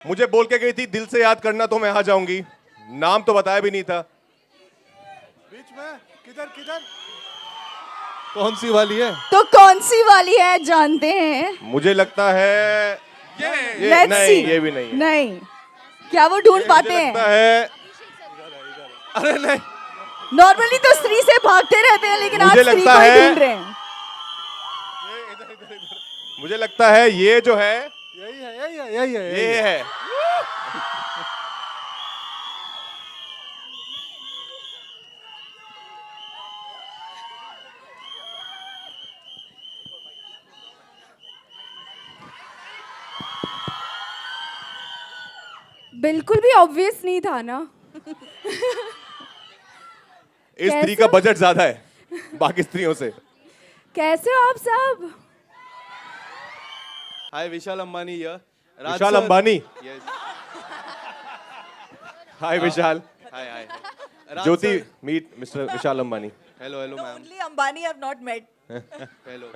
मुझे बोल के गई थी दिल से याद करना तो मैं आ जाऊंगी, नाम तो बताया भी नहीं था। बीच में किधर किधर कौन सी वाली है? तो कौन सी वाली है जानते हैं? मुझे लगता है ये Let's नहीं, see. ये भी नहीं है। नहीं, क्या वो ढूंढ पाते मुझे हैं? लगता है अरे नहीं, नॉर्मली तो स्त्री से भागते रहते हैं, लेकिन आज मुझे स्त्री लगता को ही है- ढूंढ रहे हैं। मुझे लगता है ये जो है यही है यही है यही है ये यही है। है। बिल्कुल भी ऑब्वियस नहीं था ना। इस स्त्री का बजट ज्यादा है बाकी स्त्रियों से। कैसे हो आप सब? Hi Vishal Ambani here. Vishal Ambani. Yes. Hi Vishal. Hi hi. Jyoti, meet mister Vishal Ambani. Hello hello ma'am. Only Ambani have not met. Hello.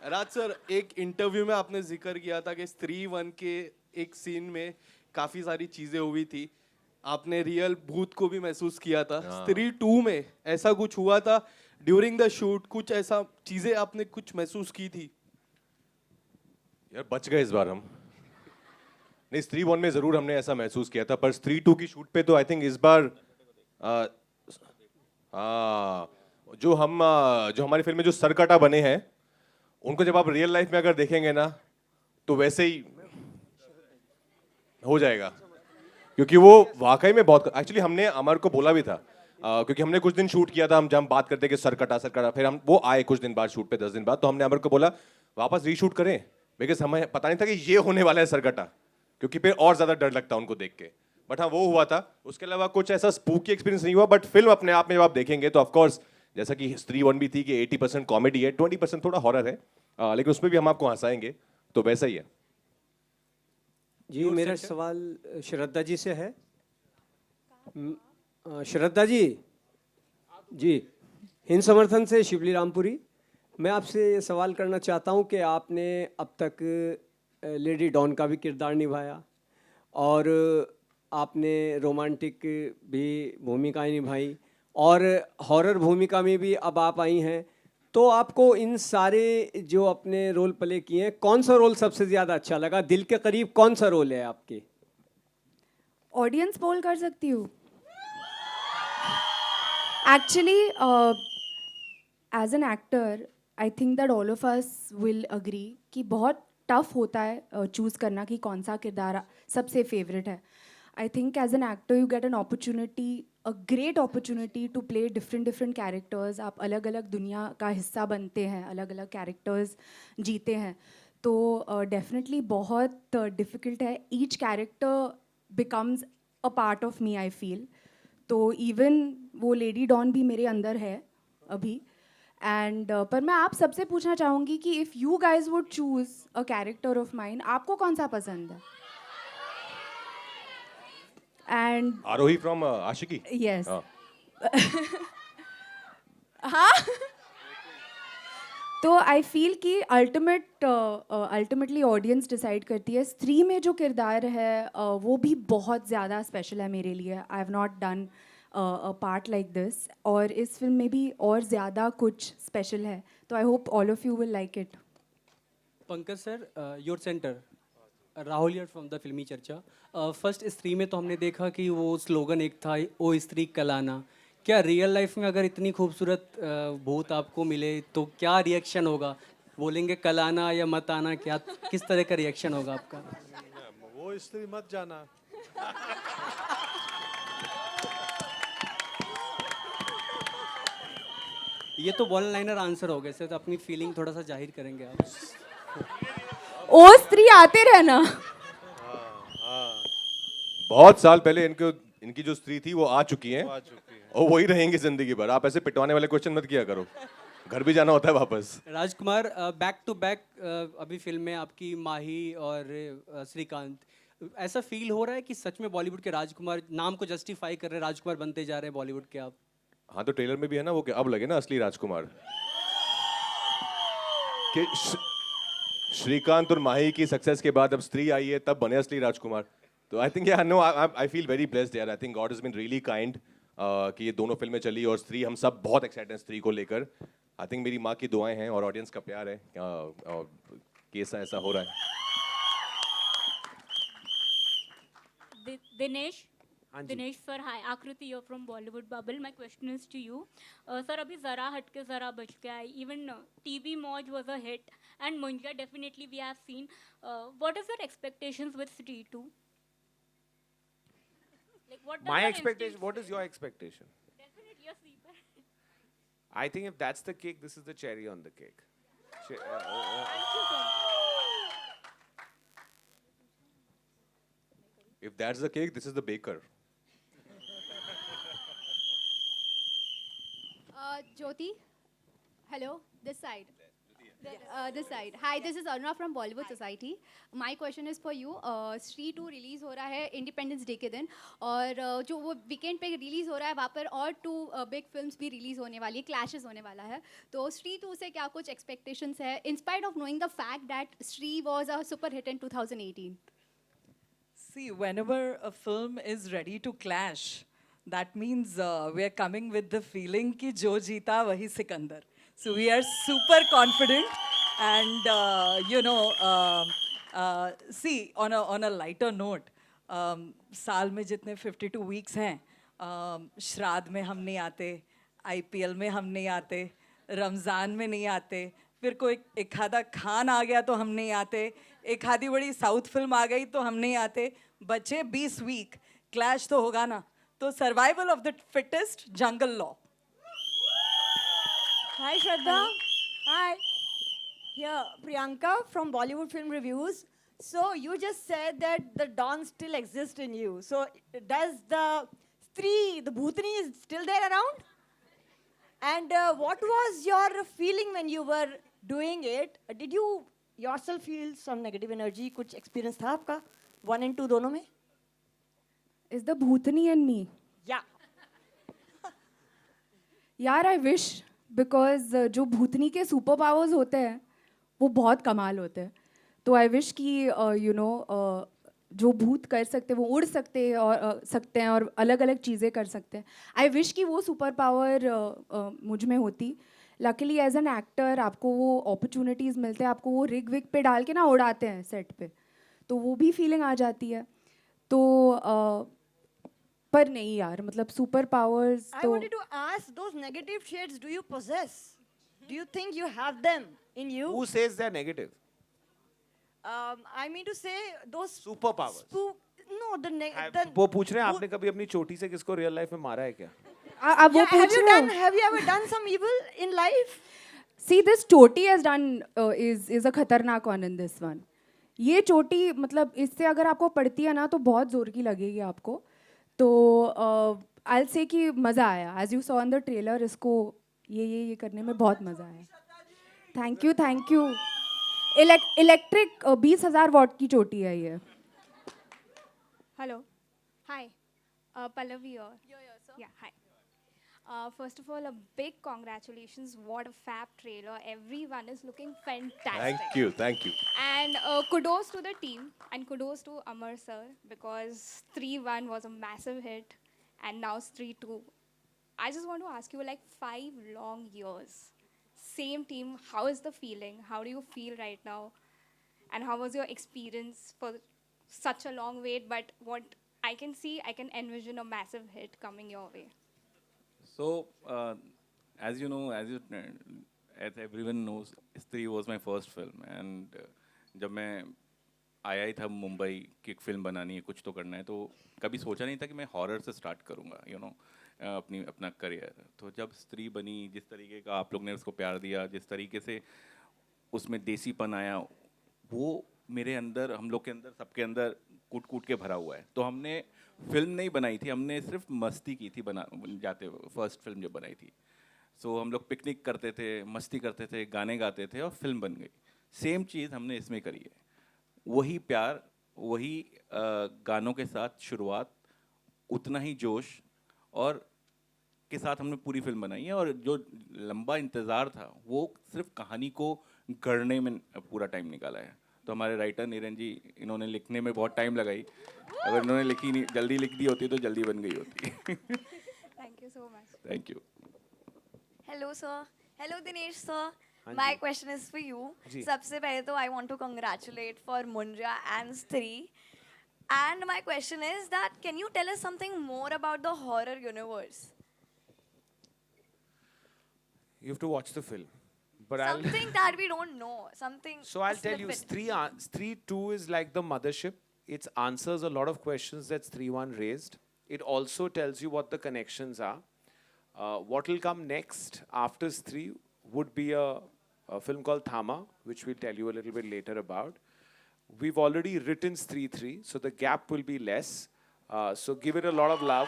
Raj sir, एक इंटरव्यू में आपने जिक्र किया था कि स्त्री 1 के एक सीन में काफी सारी चीजें हुई थी, आपने रियल भूत को भी महसूस किया था। स्त्री 2 में ऐसा कुछ हुआ था ड्यूरिंग द शूट? कुछ ऐसा चीजें आपने कुछ महसूस की थी? यार बच गए इस बार हम। नहीं, स्त्री 1 में जरूर हमने ऐसा महसूस किया था, पर स्त्री 2 की शूट पे तो आई थिंक इस बार जो हमारी फिल्म में जो सरकटा बने हैं, उनको जब आप रियल लाइफ में अगर देखेंगे ना तो वैसे ही हो जाएगा, क्योंकि वो वाकई में बहुत। एक्चुअली हमने अमर को बोला भी था, क्योंकि हमने कुछ दिन शूट किया था, हम जब बात करते कि सरकटा, फिर हम वो आए कुछ दिन बाद शूट पे, 10 दिन बाद, तो हमने अमर को बोला वापस रीशूट करें, बिकॉज हमें पता नहीं था कि ये होने वाला है सरकटा, क्योंकि फिर और ज्यादा डर लगता उनको देख के। बट हाँ, वो हुआ था। उसके अलावा कुछ ऐसा स्पूकी एक्सपीरियंस नहीं हुआ, बट फिल्म अपने आप में जब आप देखेंगे तो ऑफकोर्स जैसा कि स्त्री 1 भी थी कि 80% कॉमेडी है, 20% थोड़ा हॉरर है, लेकिन उसमें भी हम आपको हंसाएंगे, तो वैसा ही है। जी, मेरा सवाल श्रद्धा जी से है। श्रद्धा जी, जी हिंद समर्थन से शिवली रामपुरी। मैं आपसे ये सवाल करना चाहता हूँ कि आपने अब तक लेडी डॉन का भी किरदार निभाया और आपने रोमांटिक भी भूमिकाएं निभाई और हॉरर भूमिका में भी अब आप आई हैं, तो आपको इन सारे जो अपने रोल प्ले किए हैं, कौन सा रोल सबसे ज़्यादा अच्छा लगा? दिल के करीब कौन सा रोल है आपके? ऑडियंस पोल कर सकती हूँ? Actually as an actor I think that all of us will agree कि बहुत टफ होता है चूज़ करना कि कौन सा किरदार सबसे फेवरेट है। I think as an actor you get an opportunity, a great opportunity to play different characters. आप अलग अलग दुनिया का हिस्सा बनते हैं, अलग अलग कैरेक्टर्स जीते हैं, तो डेफिनेटली बहुत डिफ़िकल्ट है। Each character becomes a part of me, I feel. तो इवन वो लेडी डॉन भी मेरे अंदर है अभी। एंड पर मैं आप सबसे पूछना चाहूँगी कि if you guys would choose a character of mine, आपको कौन सा पसंद है? And Aarohi from Aashiqui. Yes, हाँ। हाँ। तो आई फील कि अल्टीमेटली ऑडियंस डिसाइड करती है। स्त्री में जो किरदार है वो भी बहुत ज़्यादा स्पेशल है मेरे लिए। I have not done a part like this, और इस फिल्म में भी और ज़्यादा कुछ स्पेशल है, तो I hope all of you will like it. Pankaj sir, your centre Rahul here from the फिल्मी चर्चा। फर्स्ट स्त्री में तो हमने देखा कि वो स्लोगन एक था, ओ स्त्री कलाना। क्या रियल लाइफ में अगर इतनी खूबसूरत भूत आपको मिले तो क्या रिएक्शन होगा? बोलेंगे कलाना या मत आना? क्या किस तरह का रिएक्शन होगा आपका? वो स्त्री मत जाना। ये तो वन लाइनर आंसर हो गए सर, तो अपनी फीलिंग थोड़ा सा जाहिर करेंगे आप? ओ स्त्री आते रहना। बहुत साल पहले इनकी जो स्त्री थी वो आ चुकी हैं, आ चुकी है। और वही रहेंगी जिंदगी भर। आप ऐसे पिटवाने वाले क्वेश्चन मत किया करो, घर भी जाना होता है वापस। राजकुमार, बैक टू बैक अभी फिल्म में आपकी माही और श्रीकांत, ऐसा फील हो रहा है कि सच में बॉलीवुड के राजकुमार नाम को जस्टिफाई कर रहे हैं, राजकुमार बनते जा रहे हैं बॉलीवुड के आप? हाँ, तो ट्रेलर में भी है ना वो कि अब लगे ना असली राजकुमार, कि श्रीकांत और माही की सक्सेस के बाद अब स्त्री आई है, तब बने असली राजकुमार। तो I think no I feel very blessed यार. I think God has been really kind कि ये दोनों फिल्में चली और स्त्री हम सब बहुत एक्साइटेड हैं स्त्री को लेकर. आई थिंक मेरी माँ की दुआएं हैं और ऑडियंस का प्यार है कि ऐसा हो रहा है. दिनेश हाँ जी. दिनेश सर हाय आकृति you're from Bollywood Bubble. My question is to you. Sir अभी जरा हटके जरा बच के आई. Even TV Moj was a hit and Munja definitely we have seen. What is your expectations with Stree 2? Like what does My your expectation. instinct What is say? your expectation? Definitely a sleeper. I think if that's the cake, this is the cherry on the cake. Che- Thank you so much. If that's the cake, this is the baker. Jyoti, hello, this side. This side. Hi, this is Aruna from Bollywood Society. My question is for you. Stree 2 release हो रहा है independence day के दिन और जो वो weekend पे release हो रहा है वहाँ पर और 2 बिग फिल्म्स भी रिलीज होने वाली है, क्लैशेस होने वाला है. तो Stree 2 से क्या कुछ एक्सपेक्टेशंस है in spite of knowing the fact that Stree was a super hit in 2018? See, whenever a film is ready to clash, that means we are coming with the feeling कि जो जीता वही Sikandar. So we are super confident, and see, on a lighter note, साल में जितने 52 weeks हैं, श्राद्ध में हम नहीं आते, IPL में हम नहीं आते, रमज़ान में नहीं आते, फिर कोई एक आधा खान आ गया तो हम नहीं आते, एक आधी बड़ी साउथ फिल्म आ गई तो हम नहीं आते. बचे 20 वीक, क्लैश तो होगा ना. तो survival of the fittest, jungle law. Hi Shraddha. Hi. Here, Priyanka from Bollywood Film Reviews. So you just said that the Don still exists in you. So does the Stree, the Bhutani is still there around? And what was your feeling when you were doing it? Did you yourself feel some negative energy? कुछ experience था आपका? 1 and 2 दोनों में? Is the Bhutani and me? Yeah. यार I wish because जो भूतनी के super powers होते हैं वो बहुत कमाल होते हैं. तो आई विश कि जो भूत कर सकते हैं वो उड़ सकते हैं और अलग अलग चीज़ें कर सकते हैं. आई विश कि वो सुपर पावर मुझ में होती. लकीली एज एन एक्टर आपको वो अपॉर्चुनिटीज़ मिलते हैं, आपको वो रिग विग पे डाल के ना उड़ाते हैं सेट पे, तो वो भी फीलिंग आ जाती है. तो पर नहीं यार, मतलब सुपर पावर्स I तो wanted to ask, those negative shades, do you possess? Do you think you have them in you? Who says they're negative? I mean to say those Superpowers. No, वो पूछ रहे हैं आपने कभी अपनी चोटी से किसको रियल लाइफ में मारा है क्या? अब वो Yeah, पूछ रहे हो. have you ever done some evil in life? See, this choti has done is a खतरनाक one in this one. ये चोटी मतलब इससे अगर आपको पड़ती है ना तो बहुत जोर की लगेगी आपको. तो I'll say कि मज़ा आया. As you saw in the trailer, इसको ये करने में बहुत मज़ा आया. Thank you. इलेक्ट्रिक 20,000 वॉट की चोटी है ये. Hello. Hi. Pallavi here. Yeah, hi. First of all, a big congratulations. What a fab trailer. Everyone is looking fantastic. Thank you. And kudos to the team and kudos to Amar sir because Stree 1 was a massive hit and now Stree 2. I just want to ask you, like 5 long years, same team, how is the feeling? How do you feel right now? And how was your experience for such a long wait? But what I can see, I can envision a massive hit coming your way. So, as you know, as everyone knows, Stree was my first film, and जब मैं आया ही था मुंबई की एक film बनानी है, कुछ तो करना है, तो कभी सोचा नहीं था कि मैं हॉरर से स्टार्ट करूँगा, अपना करियर. तो जब स्त्री बनी, जिस तरीके का आप लोग ने उसको प्यार दिया, जिस तरीके से उसमें देसीपन आया, वो मेरे अंदर, हम लोग के अंदर, सबके अंदर कूट कूट के भरा हुआ है. तो हमने फिल्म नहीं बनाई थी, हमने सिर्फ मस्ती की थी जाते फर्स्ट फिल्म जब बनाई थी. सो हम लोग पिकनिक करते थे, मस्ती करते थे, गाने गाते थे और फिल्म बन गई. सेम चीज़ हमने इसमें करी है. वही प्यार, वही गानों के साथ शुरुआत, उतना ही जोश और के साथ हमने पूरी फिल्म बनाई है. और जो लंबा इंतज़ार था वो सिर्फ कहानी को गढ़ने में पूरा टाइम निकाला है. तो हमारे राइटर नीरन जी, इन्होंने लिखने में बहुत टाइम लगाई। अगर इन्होंने लिखी नहीं, जल्दी लिख दी होती तो जल्दी बन गई होती। Thank you so much. Thank you. Hello, sir. Hello, Dinesh, sir. My question is for you. सबसे पहले तो I want to congratulate for Munja and Stree. And my question is that can you tell us something more about the horror universe? You have to watch the film. But Something that we don't know. Something. So I'll tell you, Stree 2 is like the mothership. It answers a lot of questions that Stree 1 raised. It also tells you what the connections are. What will come next after Stree would be a film called Thama, which we'll tell you a little bit later about. We've already written Stree 3, so the gap will be less. So give it a lot of love.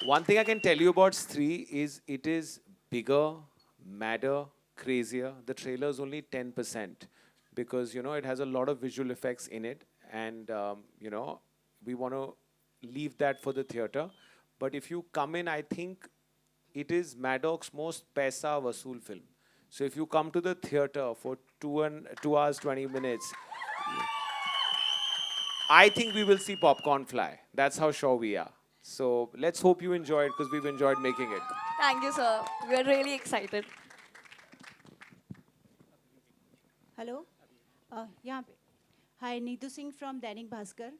One thing I can tell you about Stree is it is bigger, madder, crazier. The trailer is only 10% because, you know, it has a lot of visual effects in it. And, you know, we want to leave that for the theater. But if you come in, I think it is Maddox's most paisa vasool film. So if you come to the theater for 2 hours, 20 minutes, I think we will see popcorn fly. That's how sure we are. So let's hope you enjoy it because we've enjoyed making it. Thank you, sir. We are really excited. Hello यहाँ पे हाय Neetu Singh from Dainik Bhaskar.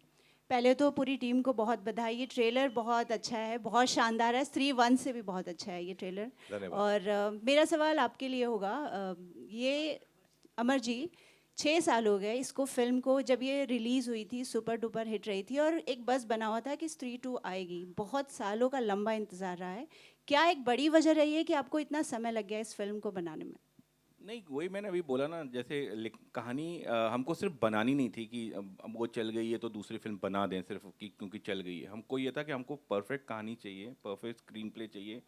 पहले तो पूरी team को बहुत बधाई। ये trailer बहुत अच्छा है, बहुत शानदार है। स्त्री 1 से भी बहुत अच्छा है ये ट्रेलर। और मेरा सवाल आपके लिए होगा, ये अमर जी 6 साल हो गए इसको, फिल्म को। जब ये रिलीज़ हुई थी सुपर डुपर हिट रही थी और एक बस बना हुआ था कि स्त्री 2 आएगी। बहुत सालों का लंबा इंतज़ार रहा है। क्या एक बड़ी वजह रही है कि आपको इतना समय लग गया इस फिल्म को बनाने में? नहीं, वही मैंने अभी बोला ना, जैसे कहानी हमको सिर्फ बनानी नहीं थी कि अब वो चल गई है तो दूसरी फिल्म बना दें सिर्फ कि क्योंकि चल गई है। हमको ये था कि हमको परफेक्ट कहानी चाहिए, परफेक्ट स्क्रीन प्ले चाहिए,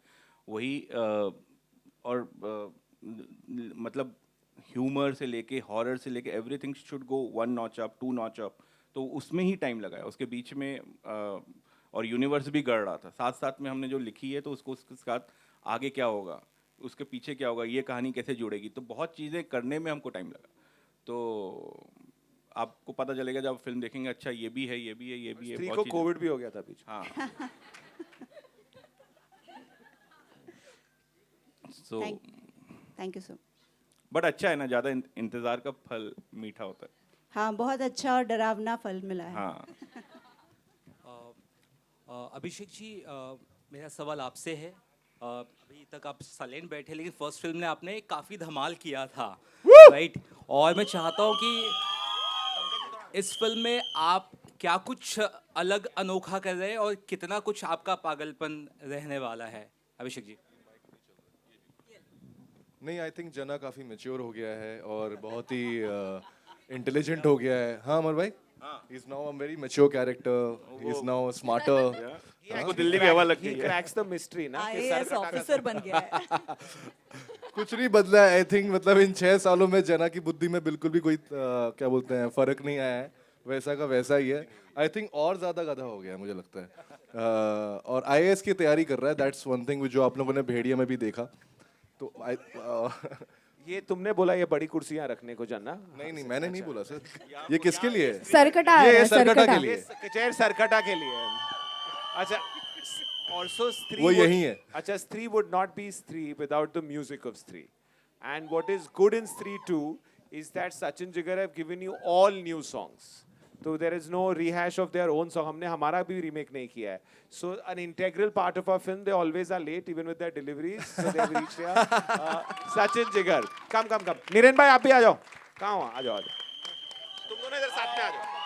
वही और मतलब ह्यूमर से लेके हॉरर से लेके everything should go 1 notch up 2 notch up. तो उसमें ही टाइम लगाया उसके बीच में। और यूनिवर्स भी गढ़ रहा था साथ साथ में। हमने जो लिखी है तो उसको उसके साथ आगे क्या होगा, उसके पीछे क्या होगा, ये कहानी कैसे जुड़ेगी, तो बहुत चीज़ें करने में हमको टाइम लगा। तो आपको पता चलेगा जब फिल्म देखेंगे, अच्छा ये भी है, ये भी है, ये भी है। स्त्री को कोविड भी हो गया था बीच। हाँ। So thank you sir. But अच्छा है ना, ज़्यादा इंतज़ार का फल मीठा होता है। हाँ, बहुत अच्छा और डरावना फल मिला है। हाँ। अभिषेक जी, मेरा सवाल आपसे है। अभी तक आप साइलेंट बैठे, लेकिन फर्स्ट फिल्म में आपने काफ़ी धमाल किया था, राइट? और मैं चाहता हूँ कि इस फिल्म में आप क्या कुछ अलग अनोखा कर रहे हैं और कितना कुछ आपका पागलपन रहने वाला है, अभिषेक जी? नहीं, आई थिंक जना काफ़ी मैच्योर हो गया है और बहुत ही इंटेलिजेंट हो गया है। हाँ अमर भाई, he is now a very mature character. He is now smarter. इसको दिल्ली की हवा लग गई He है। cracks the mystery ना। IAS ऑफिसर बन गया है। कुछ नहीं बदला है आई थिंक। मतलब इन 6 सालों में जना की बुद्धि में बिल्कुल भी कोई क्या बोलते हैं फर्क नहीं आया है। वैसा का वैसा ही है। आई थिंक और ज़्यादा गधा हो गया है मुझे लगता है। और IAS की तैयारी कर रहा है। दैट्स वन थिंग जो आप लोगों ने भेड़िया में भी देखा। तो ये तुमने बोला ये बड़ी कुर्सियां रखने को जना? नहीं नहीं, मैंने नहीं बोला सर। ये किसके लिए है? सरकटा आ रहा ये है, सरकटा सरकटा। के लिए। चेयर सरकटा के लिए। अच्छा, also Stree वो यही है। अच्छा, Stree would not be Stree without the music of Stree. And what is good in Stree 2 is that Sachin Jigar have given you all new songs. So there is no rehash of their own song. हमने हमारा भी remake नहीं किया है. So an integral part of our film, they always are late even with their deliveries. So they have reached here. Sachin Jigar, come. Niren भाई आप भी आ जाओ। कहाँ हो? आ जाओ। तुम दोनों इधर साथ में आ जाओ।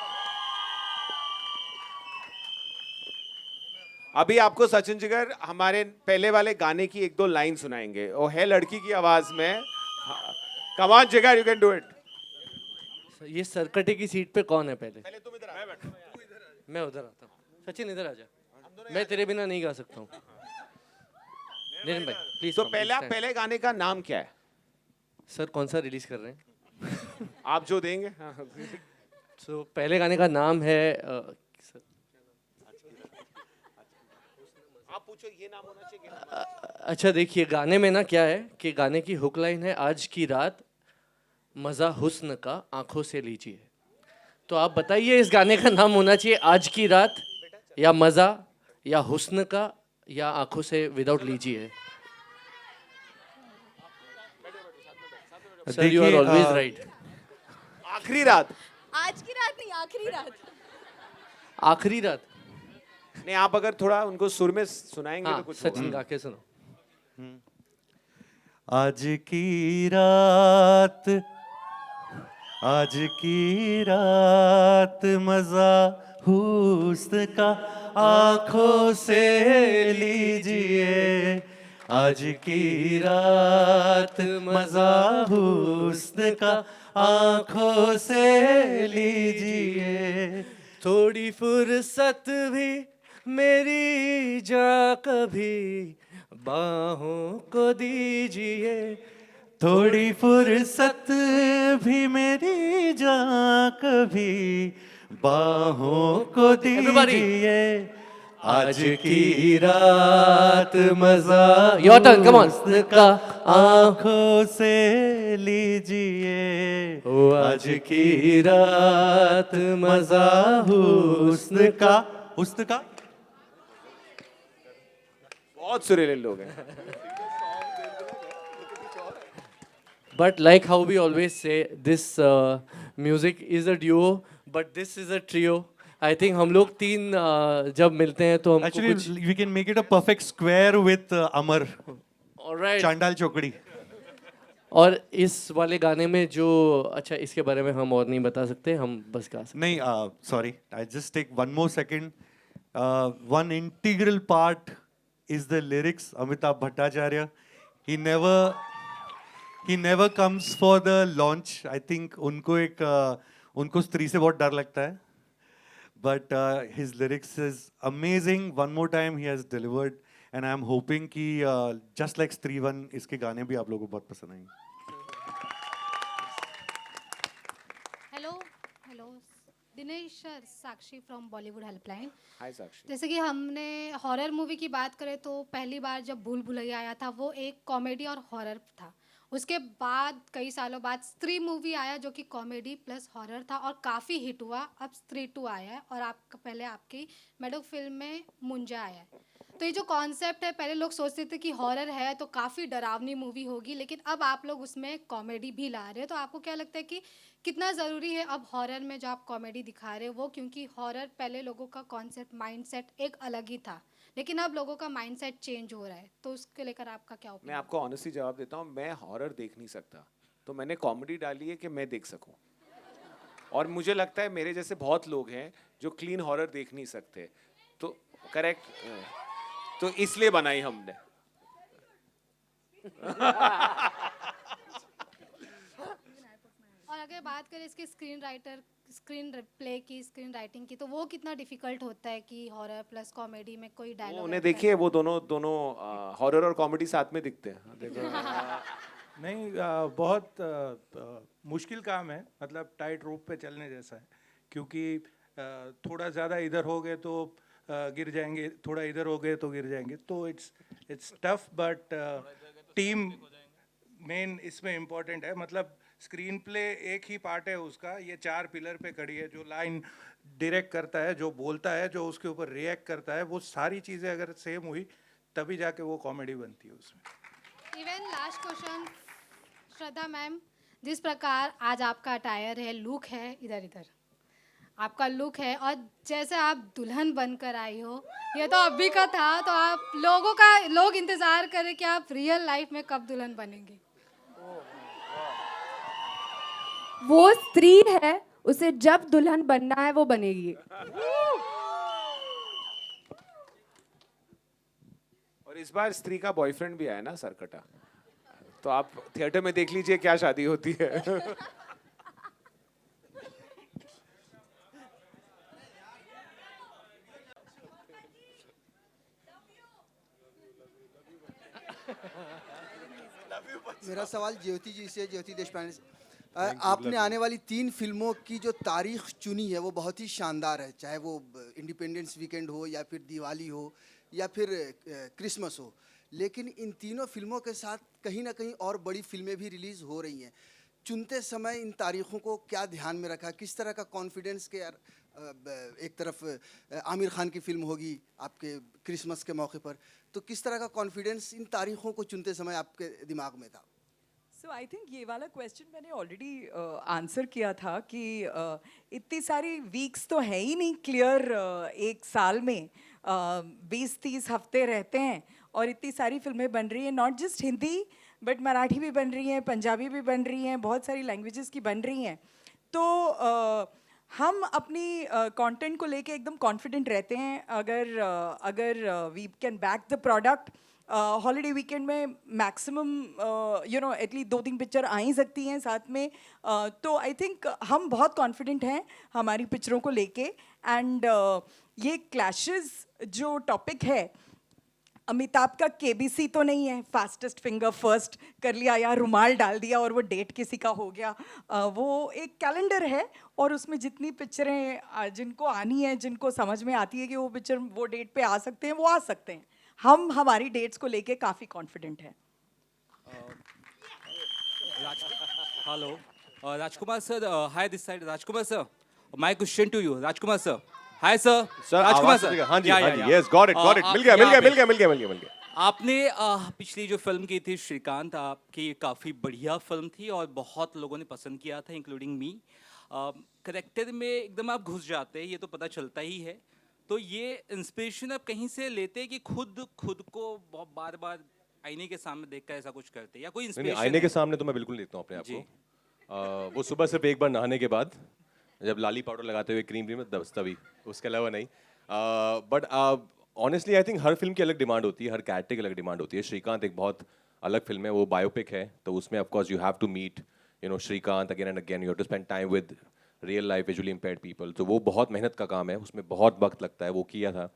अभी आपको सचिन जिगर हमारे पहले वाले गाने की 1-2 लाइन सुनाएंगे। वो है लड़की की आवाज में। कम ऑन जिगर, यू कैन डू इट। ये सरकटे की सीट पे कौन है पहले? पहले तुम इधर आ। मैं उधर आता हूँ। सचिन इधर आ जा। मैं तेरे बिना नहीं गा सकता हूँ। नीरन भाई प्लीज। तो पहले गाने का नाम क्या है? सर कौन सा रिलीज कर रहे हैं? आप जो देंगे। तो पहले गाने का नाम है आप पूछो, ये नाम होना चाहिए। अच्छा देखिए, गाने में ना क्या है कि गाने की हुक लाइन है, आज की रात मज़ा हुस्न का आंखों से लीजिए। तो आप बताइए इस गाने का नाम होना चाहिए आज की रात, या मज़ा, या हुस्न का, या आंखों से विदाउट लीजिए। Sir you are always right. आखिरी रात। आज की रात नहीं, आखिरी रात। आखिरी रात। नहीं, आप अगर थोड़ा उनको सुर में सुनाएंगे हाँ, तो कुछ सचिन होगा। गा के सुनो। आज की रात, आज की रात मजा हुस्न का आंखों से लीजिए। आज की रात मजा हुस्न का आंखों से लीजिए। थोड़ी फुर्सत भी मेरी जा कभी बाहों को दीजिए। थोड़ी फुर्सत भी मेरी जान कभी बाहों को दीजिए। आज की रात मजा Your turn, come on. हुस्न का आंखों से लीजिए। आज की रात मजा हुस्न का, हुस्न का। बहुत सुरीले लोग हैं। But like how we always say, this music is a duo, but this is a trio. I think हम लोग तीन जब मिलते हैं तो हमको Actually, कुछ we can make it a perfect square with Amar. Alright. चांडाल चौकड़ी. और इस वाले गाने में जो अच्छा इसके बारे में हम और नहीं बता सकते, हम बस गा सकते। नहीं, sorry, I just take one more second. One integral part is the lyrics. Amitabh Bhattacharya, he never comes for the launch. I think उनको स्त्री से बहुत डर लगता है. But his lyrics is amazing. One more time he has delivered, and I'm hoping कि just like Stree 1 इसके गाने भी आप लोगों को बहुत पसंद आएंगे. Hello Dinesh sir, Sakshi from Bollywood helpline. Hi Sakshi. जैसे कि हमने हॉरर मूवी की बात करें तो पहली बार जब भूल भुलैया आया था वो एक कॉमेडी और हॉरर था। उसके बाद कई सालों बाद स्त्री मूवी आया जो कि कॉमेडी प्लस हॉरर था और काफ़ी हिट हुआ। अब स्त्री 2 आया है और आपका पहले आपकी मैडम फिल्म में मुंजा आया है। तो ये जो कॉन्सेप्ट है, पहले लोग सोचते थे कि हॉरर है तो काफ़ी डरावनी मूवी होगी, लेकिन अब आप लोग उसमें कॉमेडी भी ला रहे हो। तो आपको क्या लगता है कि कितना ज़रूरी है अब हॉरर में जो आप कॉमेडी दिखा रहे हो वो, क्योंकि हॉरर पहले लोगों का कॉन्सेप्ट माइंडसेट एक अलग ही था, लेकिन अब लोगों का माइंडसेट चेंज हो रहा है, तो उसके लेकर आपका क्या ओपिनियन? मैं आपको ऑनेस्टली जवाब देता हूँ, मैं हॉरर देख नहीं सकता, तो मैंने कॉमेडी डाली है कि मैं देख सकूँ। और मुझे लगता है मेरे जैसे बहुत लोग हैं जो क्लीन हॉरर देख नहीं सकते, तो करेक्ट, तो इसलिए बनाई हमने। और अगर बात करें इसके स्क्रीन प्ले की, स्क्रीन राइटिंग की, तो वो कितना डिफिकल्ट होता है कि हॉरर प्लस कॉमेडी में कोई डायलॉग? उन्हें देखिए, वो दोनों हॉरर और कॉमेडी साथ में दिखते हैं। देखो। नहीं, बहुत मुश्किल काम है, मतलब टाइट रोप पे चलने जैसा है, क्योंकि थोड़ा ज़्यादा इधर हो गए तो गिर जाएंगे, थोड़ा इधर हो गए तो गिर जाएंगे, तो it's tough, but team main इसमें इम्पोर्टेंट है। मतलब स्क्रीन प्ले एक ही पार्ट है उसका, ये 4 पिलर पे खड़ी है, जो लाइन डायरेक्ट करता है, जो बोलता है, जो उसके ऊपर रिएक्ट करता है, वो सारी चीज़ें अगर सेम हुई तभी जाके वो कॉमेडी बनती है उसमें। इवन लास्ट क्वेश्चन, श्रद्धा मैम, जिस प्रकार आज आपका अटायर है, लुक है, इधर इधर आपका लुक है, और जैसे आप दुल्हन बनकर आई हो, ये तो अभी का था, तो आप लोग इंतज़ार करें कि आप रियल लाइफ में कब दुल्हन बनेंगे? वो स्त्री है, उसे जब दुल्हन बनना है वो बनेगी। और इस बार स्त्री का बॉयफ्रेंड भी आया ना, सरकटा, तो आप थिएटर में देख लीजिए क्या शादी होती है। मेरा सवाल ज्योति जी से, ज्योति देशपांडे से। आपने आने वाली 3 फिल्मों की जो तारीख चुनी है वो बहुत ही शानदार है, चाहे वो इंडिपेंडेंस वीकेंड हो या फिर दिवाली हो या फिर क्रिसमस हो, लेकिन इन तीनों फिल्मों के साथ कहीं ना कहीं और बड़ी फिल्में भी रिलीज़ हो रही हैं। चुनते समय इन तारीखों को क्या ध्यान में रखा, किस तरह का कॉन्फिडेंस के यार एक तरफ आमिर खान की फिल्म होगी आपके क्रिसमस के मौके पर, तो किस तरह का कॉन्फिडेंस इन तारीखों को चुनते समय आपके दिमाग में था? सो आई थिंक ये वाला क्वेश्चन मैंने ऑलरेडी आंसर किया था कि इतनी सारी वीक्स तो है ही नहीं क्लियर एक साल में, 20-30 हफ्ते रहते हैं और इतनी सारी फिल्में बन रही हैं, not just Hindi but Marathi भी बन रही हैं, पंजाबी भी बन रही हैं, बहुत सारी लैंग्वेजेस की बन रही हैं। तो हम अपनी कंटेंट को लेके एकदम कॉन्फिडेंट रहते हैं। अगर we can back the product, holiday weekend में मैक्सिमम एटलीस्ट 2-3 पिक्चर आ ही सकती हैं साथ में, तो आई थिंक हम बहुत कॉन्फिडेंट हैं हमारी पिक्चरों को लेके। एंड ये क्लैशेस जो टॉपिक है, अमिताभ का केबीसी तो नहीं है, फास्टेस्ट फिंगर फर्स्ट कर लिया या रुमाल डाल दिया और वो डेट किसी का हो गया। वो एक कैलेंडर है और उसमें जितनी पिक्चरें जिनको आनी है, जिनको समझ में आती है कि वो पिक्चर वो डेट पे आ सकते हैं, वो आ सकते हैं। हम हमारी डेट्स को लेके काफ़ी कॉन्फिडेंट हैं। Hello Rajkumar sir, hi this side Rajkumar sir, my question to you Rajkumar sir. Hi sir. Sir Rajkumar आवाज सर, हाँ जी, या, हाँ या, जी, या। यस गॉट इट आपने पिछली जो फिल्म की थी श्रीकांत, आपकी काफ़ी बढ़िया फिल्म थी और बहुत लोगों ने पसंद किया था इंक्लूडिंग मी। करेक्टर में एकदम आप घुस जाते हैं, ये तो पता चलता ही है। तो ये इंस्पिरेशन आप कहीं से लेते हैं कि खुद को बहुत बार बार आईने के सामने देखकर ऐसा कुछ करते हैं, या कोई इंस्पिरेशन? आईने के सामने तो मैं बिल्कुल देखता हूँ अपने आप को। वो सुबह सिर्फ एक बार नहाने के बाद, जब लाली पाउडर लगाते हुए क्रीम में तभी, उसके अलावा नहीं। But honestly I think her film की अलग डिमांड होती है, हर कैरेक्टर की अलग डिमांड होती है। श्रीकांत एक बहुत अलग फिल्म है, वो बायोपिक है, तो उसमें of course you have to meet Shrikant again and again, you have to spend time with real life visually impaired people. तो वो बहुत मेहनत का काम है, उसमें बहुत वक्त लगता है, वो किया था।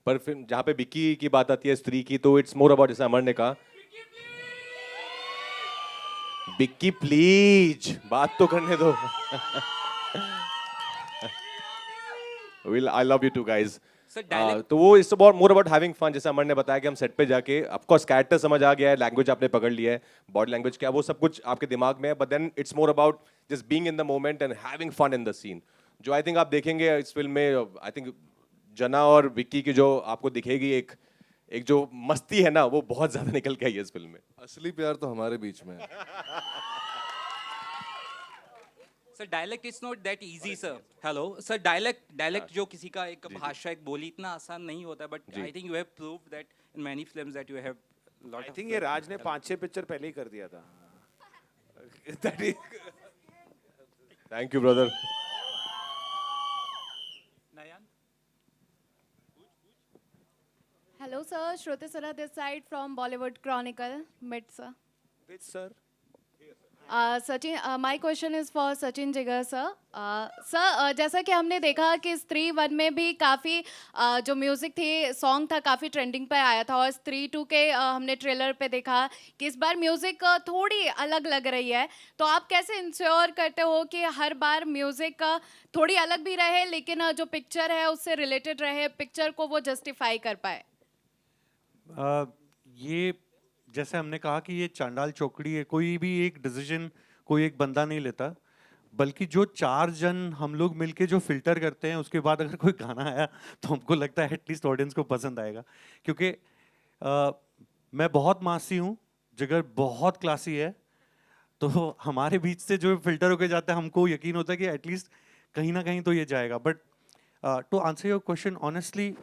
पर फिर जहाँ पे विक्की की बात आती है, स्त्री की, तो इट्स मोर अबाउट, जैसे अमर ने कहा, विक्की प्लीज बात तो करने दो। I love you too guys. तो वो it's more about having fun. जैसे अमर ने बताया कि हम सेट पे जाके, ऑफ कोर्स कैरेक्टर समझ आ गया है, लैंग्वेज आपने पकड़ लिया है, बॉडी लैंग्वेज क्या, वो सब कुछ आपके दिमाग में है, but then it's more about just being in the moment and having fun in the scene. जो आई थिंक आप देखेंगे इस फिल्म में, आई थिंक जना और विक्की की जो आपको दिखेगी एक जो मस्ती है ना, वो बहुत ज्यादा निकल के आई है इस फिल्म में। असली प्यार तो हमारे बीच में है। Sir dialect is not that easy sir. Hello sir, dialect जो किसी का एक भाषा, एक बोली, इतना आसान नहीं होता है, but I think you have proved that in many films that you have lot. I think ये राज ने 5-6 पिक्चर पहले ही कर दिया था। Thank you brother. Hello, sir. Shruti Sara this side from Bollywood Chronicle. Mid, sir. Which sir? Sachin, my question is for Sachin Jigar, sir. Sir, जैसा कि हमने देखा कि स्त्री 1 में भी काफ़ी जो म्यूज़िक थी, सॉन्ग था, काफ़ी ट्रेंडिंग पे आया था, और स्त्री 2 के हमने ट्रेलर पे देखा कि इस बार म्यूज़िक थोड़ी अलग लग रही है। तो आप कैसे इंश्योर करते हो कि हर बार म्यूज़िक थोड़ी अलग भी रहे, लेकिन जो पिक्चर है उससे रिलेटेड रहे, पिक्चर को वो जस्टिफाई कर पाए? ये जैसे हमने कहा कि ये चांडाल चौकड़ी है, कोई भी एक डिसीजन कोई एक बंदा नहीं लेता, बल्कि जो 4 जन हम लोग मिलके जो फिल्टर करते हैं, उसके बाद अगर कोई गाना आया तो हमको लगता है एटलीस्ट ऑडियंस को पसंद आएगा। क्योंकि मैं बहुत मासी हूँ, जिगर बहुत क्लासी है, तो हमारे बीच से जो फिल्टर होके जाता है, हमको यकीन होता है कि एटलीस्ट कहीं ना कहीं तो ये जाएगा। But to answer your question honestly,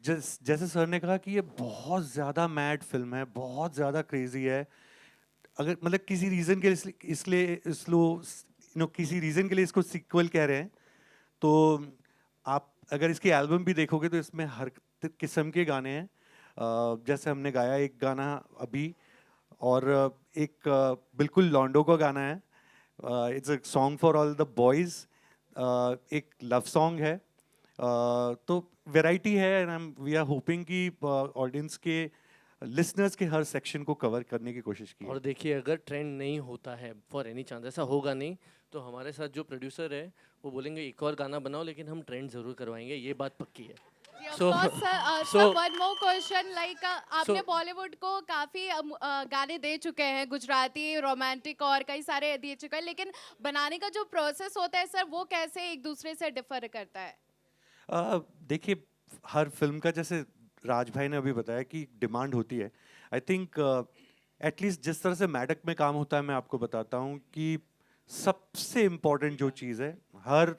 जैसे सर ने कहा कि ये बहुत ज़्यादा मैड फिल्म है, बहुत ज़्यादा क्रेजी है। अगर मतलब किसी रीज़न के इसलिए किसी रीज़न के लिए इसको सीक्वल कह रहे हैं, तो आप अगर इसकी एल्बम भी देखोगे तो इसमें हर किस्म के गाने हैं। जैसे हमने गाया एक गाना अभी, और एक बिल्कुल लॉन्डो का गाना है, it's a song for all the boys, एक लव सॉन्ग है। तो वैरायटी है, एंड वी आर होपिंग कि ऑडियंस के, लिसनर्स के हर सेक्शन को कवर करने की कोशिश की। और देखिए, अगर ट्रेंड नहीं होता है, फॉर एनी चांस ऐसा होगा नहीं, तो हमारे साथ जो प्रोड्यूसर है वो बोलेंगे एक और गाना बनाओ, लेकिन हम ट्रेंड ज़रूर करवाएंगे, ये बात पक्की है। So, sir so one more question like आपने so- बॉलीवुड को काफी गाने दे चुके हैं, गुजराती, रोमांटिक और कई सारे दे चुके हैं, लेकिन बनाने का जो प्रोसेस होता है सर वो कैसे एक दूसरे से डिफर करता है? देखिए, हर फिल्म का जैसे राज भाई ने अभी बताया कि डिमांड होती है। आई थिंक एटलीस्ट जिस तरह से मैडक में काम होता है, मैं आपको बताता हूँ कि सबसे इम्पोर्टेंट जो चीज़ है, हर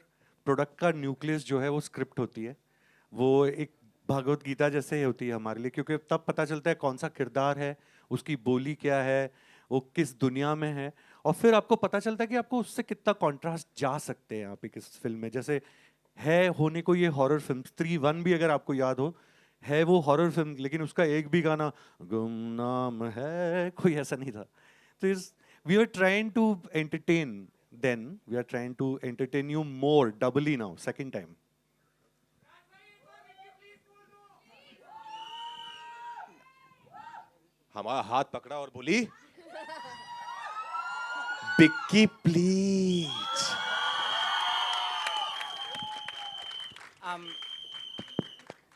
प्रोडक्ट का न्यूक्लियस जो है वो स्क्रिप्ट होती है। वो एक भगवत गीता जैसे ही होती है हमारे लिए, क्योंकि तब पता चलता है कौन सा किरदार है, उसकी बोली क्या है, वो किस दुनिया में है, और फिर आपको पता चलता है कि आपको उससे कितना कॉन्ट्रास्ट जा सकते हैं आप एक इस फिल्म में। जैसे है होने को ये हॉरर फिल्म, स्त्री 1 भी अगर आपको याद हो, है वो हॉरर फिल्म, लेकिन उसका एक भी गाना गुमनाम है कोई ऐसा नहीं था। तो इस we are trying to entertain, then we are trying to entertain you more, doubly now, second time. हमारा हाथ पकड़ा और बोली, Bikki please.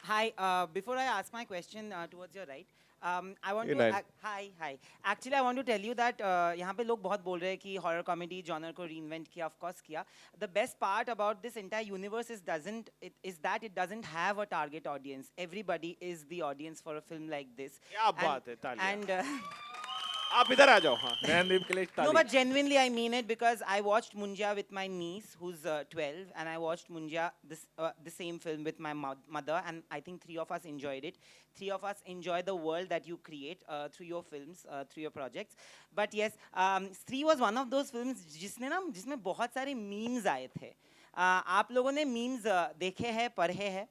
Hi, before I ask my question towards your right, I want Hey, to... Nayan. Hi. Actually, I want to tell you that यहाँ पे लोग बहुत बोल रहे हैं कि horror comedy genre को reinvent किया, of course किया. The best part about this entire universe is that it doesn't have a target audience. Everybody is the audience for a film like this. क्या बात है, तालियां। And आप इधर आ जाओ। हाँ, नैनदीप के लिए no, ताली। but genuinely I mean it, because I watched Munja with my niece who's 12, and I watched Munja the same film with my mother, and I think 3 of us enjoyed it. 3 of us enjoy the world that you create through your films, through your projects. But yes, Stree was one of those films जिसमें बहुत सारे memes आए थे। आप लोगों ने memes देखे हैं, पढ़े हैं?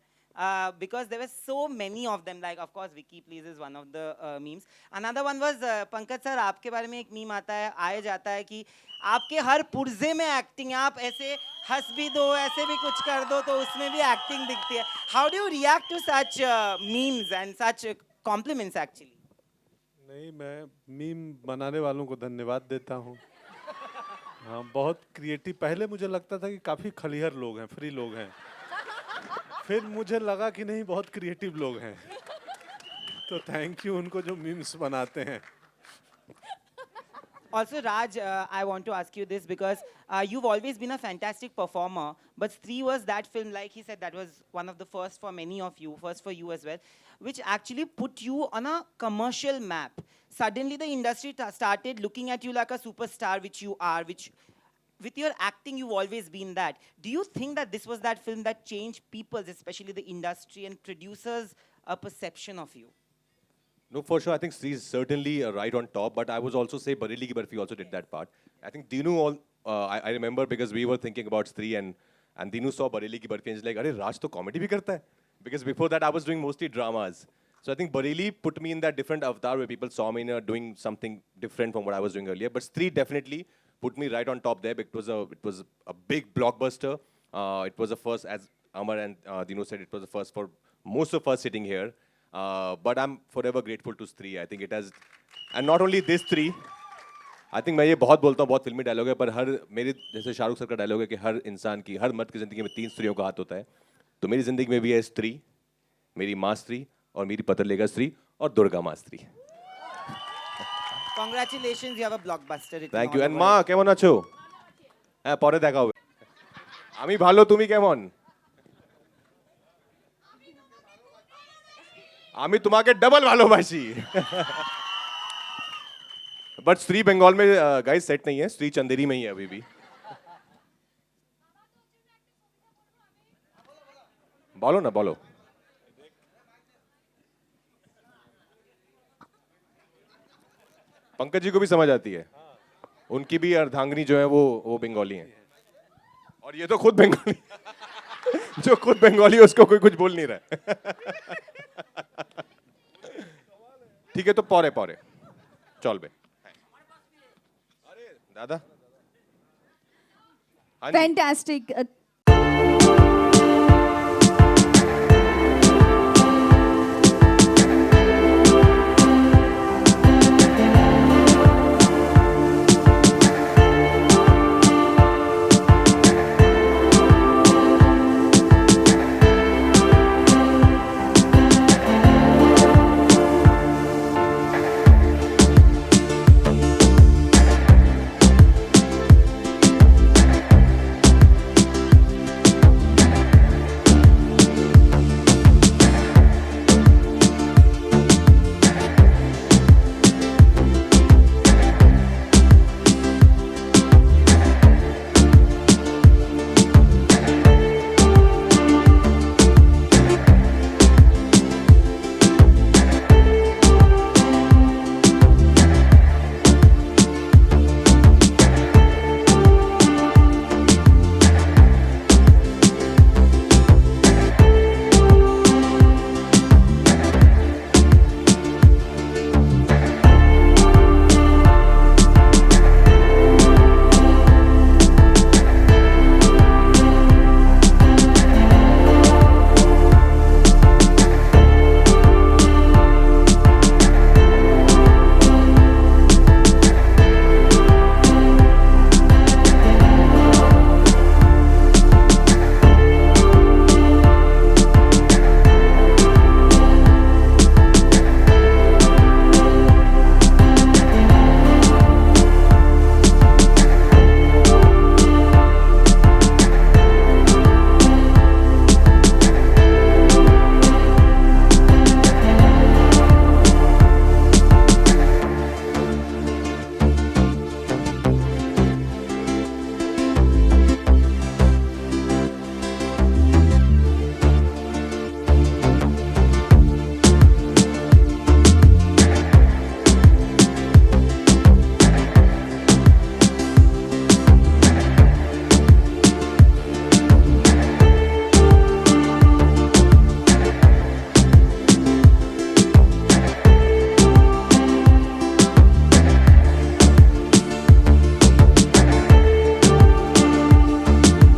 Because there were so many of them, like of course Vicky Please is one of the memes. Another one was Pankaj sir, आपके बारे में एक meme आता है, आया जाता है कि आपके हर पुर्जे में एक्टिंग है, आप ऐसे हंस भी दो, ऐसे भी कुछ कर दो तो उसमें भी एक्टिंग दिखती है. How do you react to such memes and such compliments actually? नहीं, मैं मीम बनाने वालों को धन्यवाद देता हूँ। हाँ, बहुत क्रिएटिव। पहले मुझे लगता था कि काफ़ी खलिहर लोग हैं, फ्री लोग हैं, फिर मुझे लगा कि नहीं, बहुत क्रिएटिव लोग हैं। तो थैंक यू उनको जो मीम्स बनाते हैं। Also, Raj, I want to ask you this because you've always been a fantastic performer, but Stree was that film, like he said, that was one of the first for many of you, first for you as well, which actually put you on a commercial map. Suddenly, the industry started looking at you like a superstar, which you are, which with your acting, you've always been that. Do you think that this was that film that changed people's, especially the industry and producers, a perception of you? No, for sure. I think Stree is certainly right on top, but I was also say Bareli Ki Barfi also did that part. I think Dinu, I remember because we were thinking about Stree and Dinu saw Bareli Ki Barfi and he's like, "Arey, Raj to comedy bhi karta hai?" Because before that I was doing mostly dramas. So I think Bareli put me in that different avatar where people saw me doing something different from what I was doing earlier. But Stree definitely put me right on top there. It was a big blockbuster. It was the first, as Amar and Dinu said, it was the first for most of us sitting here. But I'm forever grateful to Stree. I think it has, and not only this Stree. I think मैं ये बहुत बोलता हूँ, बहुत फिल्मी dialogue है, पर हर मेरे जैसे शाहरुख सर का डायलॉग है कि हर इंसान की, हर मर्द की जिंदगी में 3 स्त्रियों का हाथ होता है. तो मेरी जिंदगी में भी है स्त्री, मेरी माँ स्त्री और मेरी पतरलेगा स्त्री और दुर्गा माँ स्त्री. Congratulations, you have a blockbuster. Thank you. And মা কেমন আছো? হ্যাঁ, পরে দেখা হবে. আমি ভালো, তুমি কেমন? আমি তোমাকে ডবল ভালোবাসি. बट स्त्री बंगाल में गाइस सेट नहीं है, स्त्री चंदेरी में ही है अभी भी. बोलो ना, बोलो. पंकज जी को भी समझ आती है, उनकी भी अर्धांगिनी जो है वो बंगाली है, और ये तो खुद बंगाली जो खुद बंगाली है उसको कोई कुछ बोल नहीं रहा है. ठीक है, तो पौरे पौरे चल बे. अरे दादा, Fantastic.